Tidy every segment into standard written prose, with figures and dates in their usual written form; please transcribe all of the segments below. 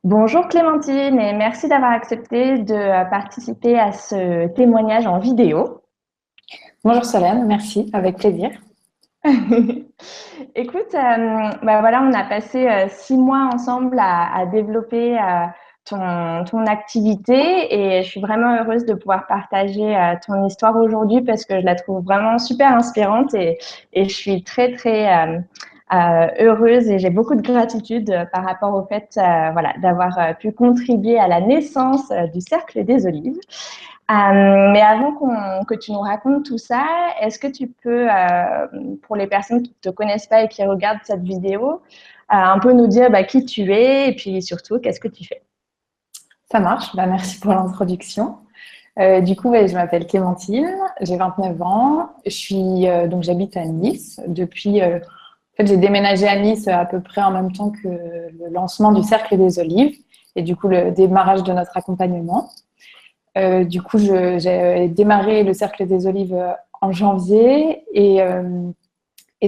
Bonjour Clémentine et merci d'avoir accepté de participer à ce témoignage en vidéo. Bonjour Solène, merci, avec plaisir. Écoute, voilà, on a passé 6 mois ensemble à développer ton activité et je suis vraiment heureuse de pouvoir partager ton histoire aujourd'hui parce que je la trouve vraiment super inspirante et je suis très heureuse et j'ai beaucoup de gratitude par rapport au fait voilà, d'avoir pu contribuer à la naissance du Cercle des Olives. Mais avant que tu nous racontes tout ça, est-ce que tu peux, pour les personnes qui ne te connaissent pas et qui regardent cette vidéo, un peu nous dire qui tu es et puis surtout, qu'est-ce que tu fais? Ça marche, merci pour l'introduction. Je m'appelle Clémentine, j'ai 29 ans, donc j'habite à Nice. J'ai déménagé à Nice à peu près en même temps que le lancement du Cercle des Olives et du coup le démarrage de notre accompagnement. J'ai démarré le Cercle des Olives en janvier et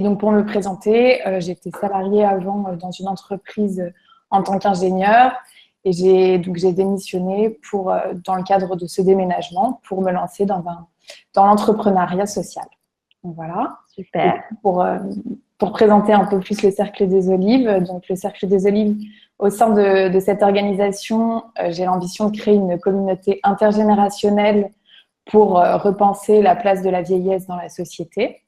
donc, pour me présenter, j'étais salariée avant dans une entreprise en tant qu'ingénieure et j'ai démissionné dans le cadre de ce déménagement pour me lancer dans l'entrepreneuriat social. Donc, voilà. Et Super. pour présenter un peu plus le Cercle des Olives, donc le Cercle des Olives, au sein de cette organisation, j'ai l'ambition de créer une communauté intergénérationnelle pour repenser la place de la vieillesse dans la société.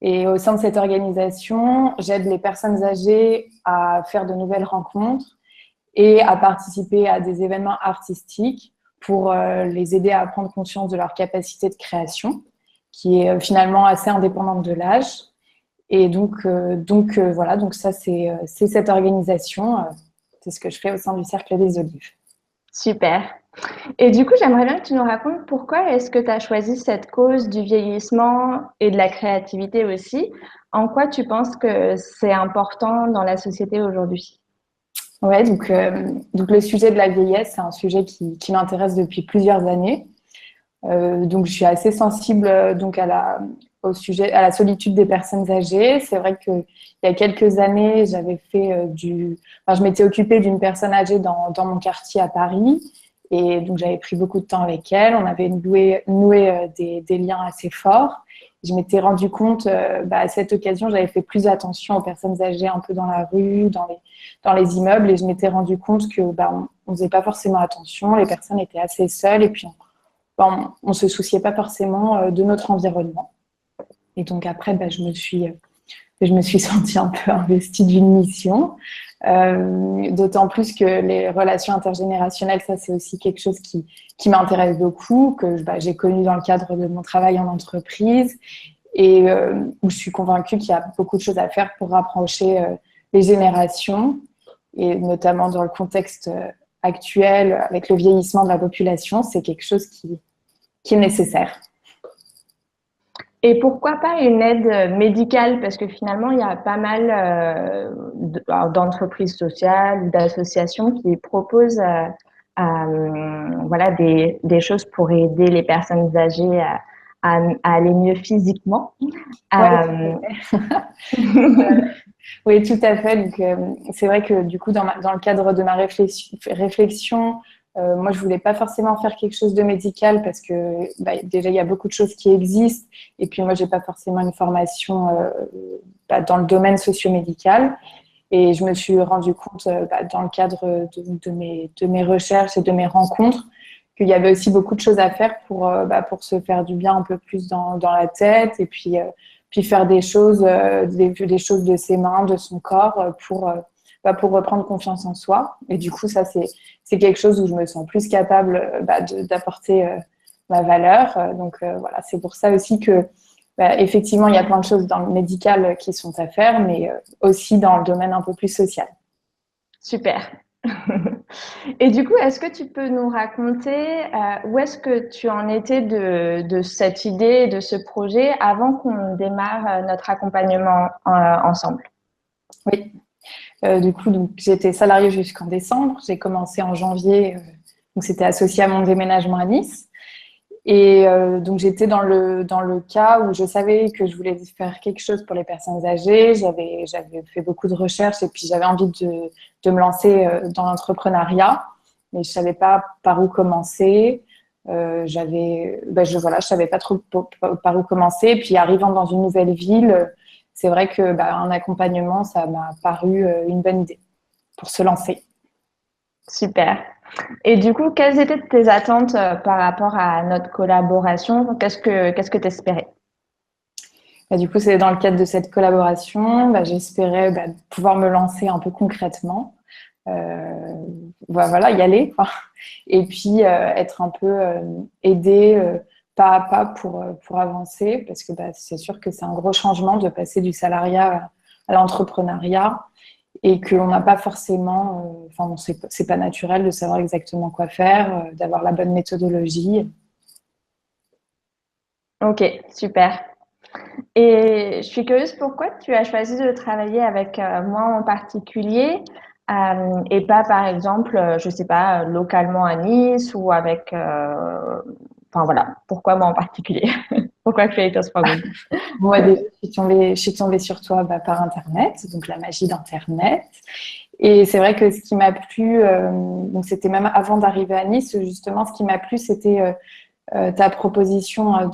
Et au sein de cette organisation, j'aide les personnes âgées à faire de nouvelles rencontres et à participer à des événements artistiques pour les aider à prendre conscience de leur capacité de création, qui est finalement assez indépendante de l'âge. Et donc ça, c'est cette organisation. C'est ce que je fais au sein du Cercle des Olives. Super. Et du coup, j'aimerais bien que tu nous racontes pourquoi est-ce que tu as choisi cette cause du vieillissement et de la créativité aussi. En quoi tu penses que c'est important dans la société aujourd'hui? Ouais, donc le sujet de la vieillesse, c'est un sujet qui m'intéresse depuis plusieurs années. Donc, je suis assez sensible au sujet, à la solitude des personnes âgées. C'est vrai qu'il y a quelques années, je m'étais occupée d'une personne âgée dans mon quartier à Paris. Et donc, j'avais pris beaucoup de temps avec elle. On avait noué des liens assez forts. Je m'étais rendu compte, à cette occasion, j'avais fait plus attention aux personnes âgées un peu dans la rue, dans les immeubles. Et je m'étais rendu compte que on faisait pas forcément attention. Les personnes étaient assez seules. Et puis, on ne se souciait pas forcément de notre environnement. Et donc après, je me suis sentie un peu investie d'une mission. D'autant plus que les relations intergénérationnelles, ça c'est aussi quelque chose qui m'intéresse beaucoup, que j'ai connu dans le cadre de mon travail en entreprise et où je suis convaincue qu'il y a beaucoup de choses à faire pour rapprocher les générations et notamment dans le contexte actuel avec le vieillissement de la population, c'est quelque chose qui est nécessaire. Et pourquoi pas une aide médicale? Parce que finalement, il y a pas mal d'entreprises sociales ou d'associations qui proposent voilà, des choses pour aider les personnes âgées à aller mieux physiquement. Ouais, Euh, oui, tout à fait. Donc, c'est vrai que du coup, dans le cadre de ma réflexion, moi, je voulais pas forcément faire quelque chose de médical parce que déjà, il y a beaucoup de choses qui existent. Et puis, moi, j'ai pas forcément une formation dans le domaine socio-médical. Et je me suis rendu compte dans le cadre de mes recherches et de mes rencontres qu'il y avait aussi beaucoup de choses à faire pour se faire du bien un peu plus dans la tête et puis faire des choses de ses mains, de son corps pour reprendre confiance en soi. Et du coup, ça, c'est quelque chose où je me sens plus capable d'apporter ma valeur. Voilà, c'est pour ça aussi que effectivement, il y a plein de choses dans le médical qui sont à faire, mais aussi dans le domaine un peu plus social. Super. Et du coup, est-ce que tu peux nous raconter où est-ce que tu en étais de cette idée, de ce projet, avant qu'on démarre notre accompagnement ensemble? Oui. Donc j'étais salariée jusqu'en décembre. J'ai commencé en janvier, donc c'était associé à mon déménagement à Nice. Et donc, j'étais dans le cas où je savais que je voulais faire quelque chose pour les personnes âgées. J'avais fait beaucoup de recherches et puis j'avais envie de me lancer dans l'entrepreneuriat, mais je savais pas par où commencer. Je savais pas trop par où commencer. Et puis, arrivant dans une nouvelle ville, c'est vrai que un accompagnement, ça m'a paru une bonne idée pour se lancer. Super. Et du coup, quelles étaient tes attentes par rapport à notre collaboration? Qu'est-ce que tu espérais? Du coup, c'est dans le cadre de cette collaboration, j'espérais pouvoir me lancer un peu concrètement. Voilà, y aller, quoi. Et puis être un peu aidée pas à pas pour avancer, parce que c'est sûr que c'est un gros changement de passer du salariat à l'entrepreneuriat et qu'on n'a pas forcément, c'est pas naturel de savoir exactement quoi faire, d'avoir la bonne méthodologie. Ok, super. Et je suis curieuse, pourquoi tu as choisi de travailler avec moi en particulier et pas, par exemple, je sais pas, localement à Nice ou avec... Enfin voilà, pourquoi moi en particulier? Pourquoi Creators for Good? Moi, déjà, je suis tombée sur toi par Internet, donc la magie d'Internet. Et c'est vrai que ce qui m'a plu, donc c'était même avant d'arriver à Nice, justement, ce qui m'a plu, c'était ta proposition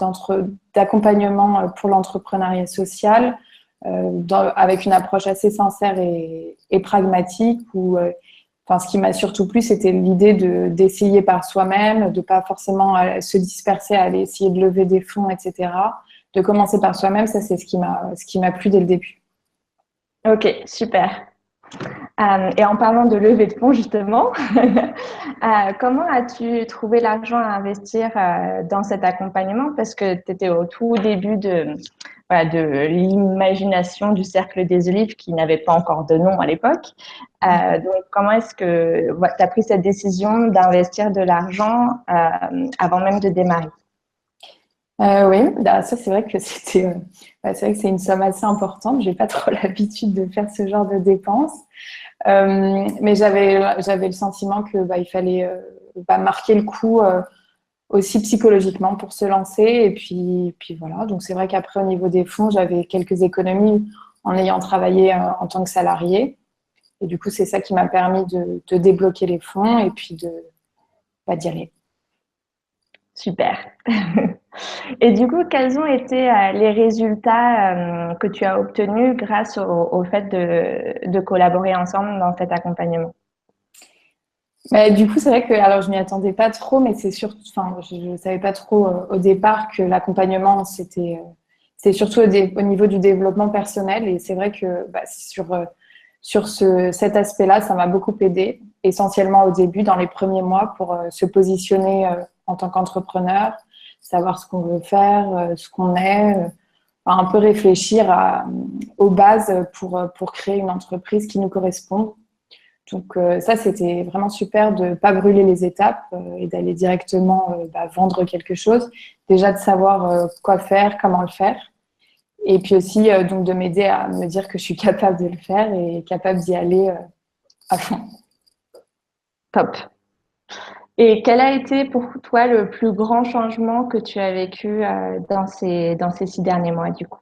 d'accompagnement pour l'entrepreneuriat social, avec une approche assez sincère et pragmatique. Ce qui m'a surtout plu, c'était l'idée d'essayer par soi-même, de pas forcément se disperser à aller essayer de lever des fonds, etc. De commencer par soi-même, ça c'est ce qui m'a plu dès le début. Ok, super. Et en parlant de levée de fonds, justement, comment as-tu trouvé l'argent à investir dans cet accompagnement? Parce que tu étais au tout début voilà, de l'imagination du Cercle des Olives qui n'avait pas encore de nom à l'époque. Donc, comment est-ce que tu as pris cette décision d'investir de l'argent avant même de démarrer? Oui, ça c'est vrai que c'est vrai que c'est une somme assez importante. J'ai pas trop l'habitude de faire ce genre de dépenses. Mais j'avais le sentiment que il fallait marquer le coup aussi psychologiquement pour se lancer. Et puis voilà. Donc c'est vrai qu'après au niveau des fonds, j'avais quelques économies en ayant travaillé en tant que salarié. Et du coup, c'est ça qui m'a permis de débloquer les fonds et puis d'y aller. Super. Et du coup, quels ont été les résultats que tu as obtenus grâce au fait de collaborer ensemble dans cet accompagnement? Du coup, c'est vrai que alors je m'y attendais pas trop, mais c'est surtout, enfin, je savais pas trop au départ que l'accompagnement c'est surtout au niveau du développement personnel. Et c'est vrai que sur cet aspect-là, ça m'a beaucoup aidé, essentiellement au début, dans les premiers mois, pour se positionner en tant qu'entrepreneur, savoir ce qu'on veut faire, ce qu'on est, un peu réfléchir aux bases pour créer une entreprise qui nous correspond. Donc ça, c'était vraiment super de ne pas brûler les étapes et d'aller directement vendre quelque chose. Déjà de savoir quoi faire, comment le faire. Et puis aussi donc de m'aider à me dire que je suis capable de le faire et capable d'y aller à fond. Top. Et quel a été pour toi le plus grand changement que tu as vécu dans ces 6 derniers mois, du coup?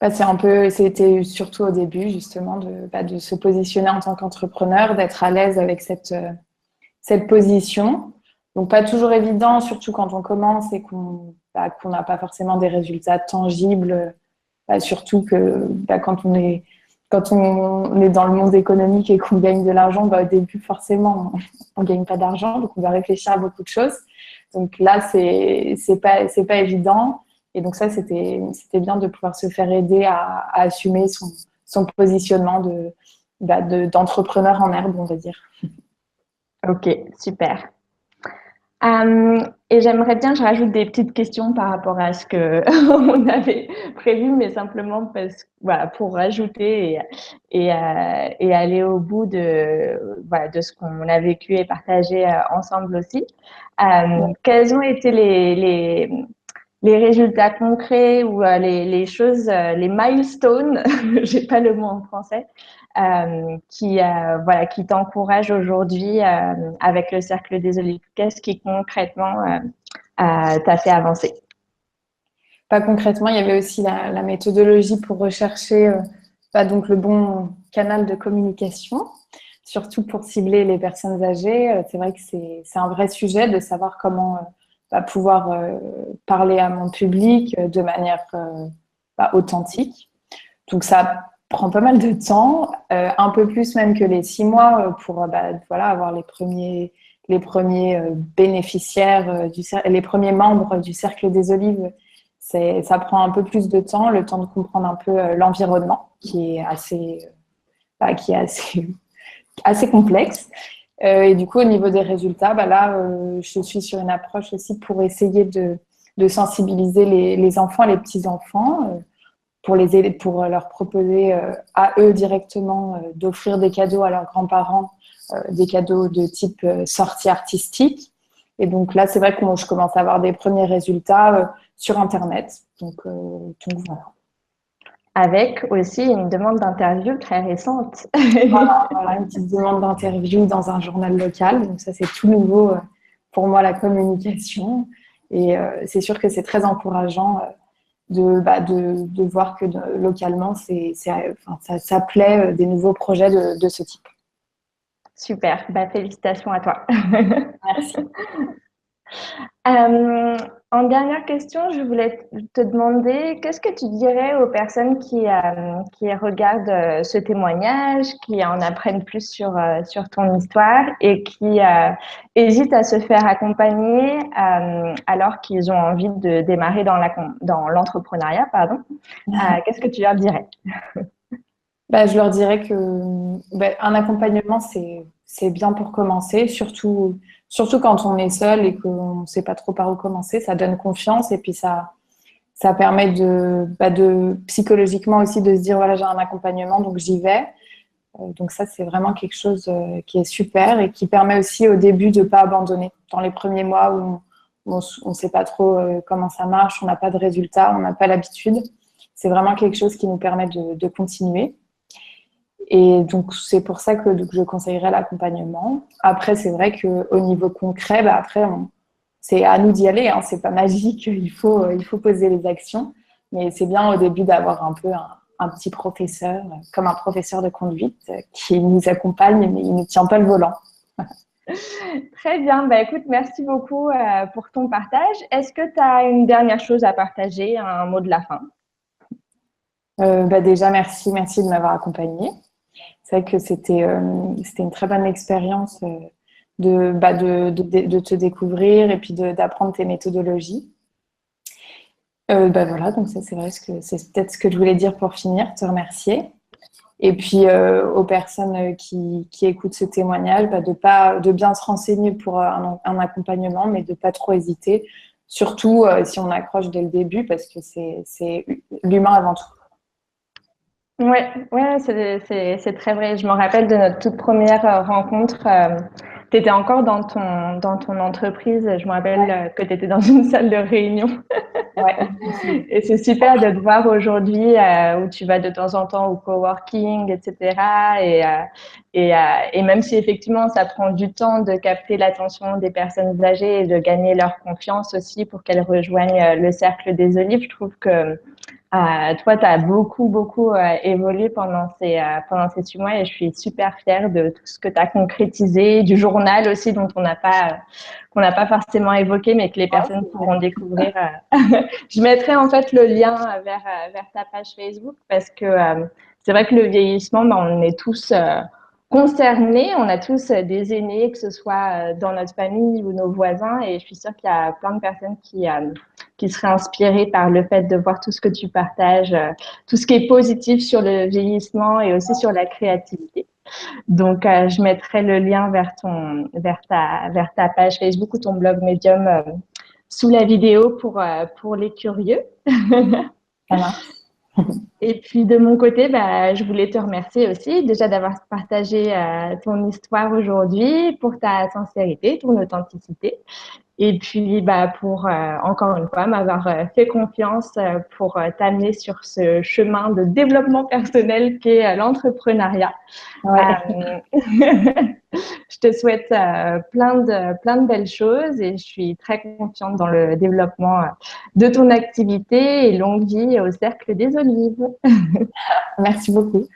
C'était surtout au début justement de se positionner en tant qu'entrepreneur, d'être à l'aise avec cette position. Donc, pas toujours évident, surtout quand on commence et qu'on n'a pas forcément des résultats tangibles. Surtout que quand on est dans le monde économique et qu'on gagne de l'argent, au début, forcément, on ne gagne pas d'argent. Donc, on doit réfléchir à beaucoup de choses. Donc là, c'est pas évident. Et donc ça, c'était bien de pouvoir se faire aider à assumer son positionnement d'entrepreneur en herbe, on va dire. Ok, super. Et j'aimerais bien que je rajoute des petites questions par rapport à ce que on avait prévu, mais simplement voilà, pour rajouter et aller au bout voilà, de ce qu'on a vécu et partagé ensemble aussi. Quels ont été les résultats concrets ou les choses, les milestones, j'ai pas le mot en français, voilà, qui t'encouragent aujourd'hui avec le Cercle des Olives? Qu'est-ce qui concrètement t'a fait avancer? Pas concrètement, il y avait aussi la méthodologie pour rechercher donc le bon canal de communication, surtout pour cibler les personnes âgées. C'est vrai que c'est un vrai sujet de savoir comment pouvoir parler à mon public de manière authentique. Donc ça prend pas mal de temps, un peu plus même que les 6 mois pour avoir les premiers bénéficiaires les premiers membres du Cercle des Olives. Ça prend un peu plus de temps, le temps de comprendre un peu l'environnement qui est assez complexe. Et du coup, au niveau des résultats, je suis sur une approche aussi pour essayer de sensibiliser les enfants, les petits-enfants, pour les aider, pour leur proposer à eux directement d'offrir des cadeaux à leurs grands-parents, des cadeaux de type sortie artistique. Et donc là, c'est vrai que je commence à avoir des premiers résultats sur Internet. Donc voilà. Avec aussi une demande d'interview très récente. Voilà, une petite demande d'interview dans un journal local. Donc ça, c'est tout nouveau pour moi, la communication. Et c'est sûr que c'est très encourageant de voir que localement, ça plaît des nouveaux projets de ce type. Super, félicitations à toi. Merci. En dernière question, je voulais te demander, qu'est-ce que tu dirais aux personnes qui regardent ce témoignage, qui en apprennent plus sur ton histoire et qui hésitent à se faire accompagner alors qu'ils ont envie de démarrer dans l'entrepreneuriat, pardon. Qu'est-ce que tu leur dirais? Je leur dirais que un accompagnement, c'est bien pour commencer, surtout quand on est seul et qu'on ne sait pas trop par où commencer. Ça donne confiance et puis ça permet de psychologiquement aussi de se dire voilà, j'ai un accompagnement, donc j'y vais. Donc ça, c'est vraiment quelque chose qui est super et qui permet aussi au début de ne pas abandonner. Dans les premiers mois où on ne sait pas trop comment ça marche, on n'a pas de résultats, on n'a pas l'habitude. C'est vraiment quelque chose qui nous permet de continuer. Et donc, c'est pour ça que je conseillerais l'accompagnement. Après, c'est vrai qu'au niveau concret, après, c'est à nous d'y aller. Hein. C'est pas magique, il faut poser les actions. Mais c'est bien au début d'avoir un peu un petit professeur, comme un professeur de conduite, qui nous accompagne, mais il ne tient pas le volant. Très bien. Écoute, merci beaucoup pour ton partage. Est-ce que tu as une dernière chose à partager, un mot de la fin? Déjà, merci de m'avoir accompagnée. C'est vrai que c'était une très bonne expérience de te découvrir et puis d'apprendre tes méthodologies. Voilà, donc ça, c'est vrai que c'est peut-être ce que je voulais dire pour finir, te remercier. Et puis aux personnes qui écoutent ce témoignage, de bien se renseigner pour un accompagnement, mais de pas trop hésiter, surtout si on accroche dès le début, parce que c'est l'humain avant tout. Ouais, c'est très vrai. Je me rappelle de notre toute première rencontre. Tu étais encore dans ton entreprise. Je me rappelle que tu étais dans une salle de réunion. Ouais. Et c'est super de te voir aujourd'hui où tu vas de temps en temps au coworking, etc. Et même si effectivement ça prend du temps de capter l'attention des personnes âgées et de gagner leur confiance aussi pour qu'elles rejoignent le Cercle des Olives, je trouve que toi, tu as beaucoup évolué pendant ces 6 mois et je suis super fière de tout ce que tu as concrétisé, du journal aussi dont qu'on n'a pas forcément évoqué, mais que les personnes pourront découvrir. Je mettrai en fait le lien vers ta page Facebook parce que c'est vrai que le vieillissement, on est tous concernés, on a tous des aînés, que ce soit dans notre famille ou nos voisins, et je suis sûre qu'il y a plein de personnes qui seraient inspirées par le fait de voir tout ce que tu partages, tout ce qui est positif sur le vieillissement et aussi sur la créativité. Donc, je mettrai le lien vers ta page Facebook ou ton blog Medium sous la vidéo pour les curieux. Ça marche. Et puis de mon côté, je voulais te remercier aussi déjà d'avoir partagé ton histoire aujourd'hui, pour ta sincérité, ton authenticité. Et puis, pour encore une fois m'avoir fait confiance pour t'amener sur ce chemin de développement personnel qu'est l'entrepreneuriat. Ouais. Je te souhaite plein de belles choses et je suis très confiante dans le développement de ton activité et longue vie au Cercle des Olives. Merci beaucoup.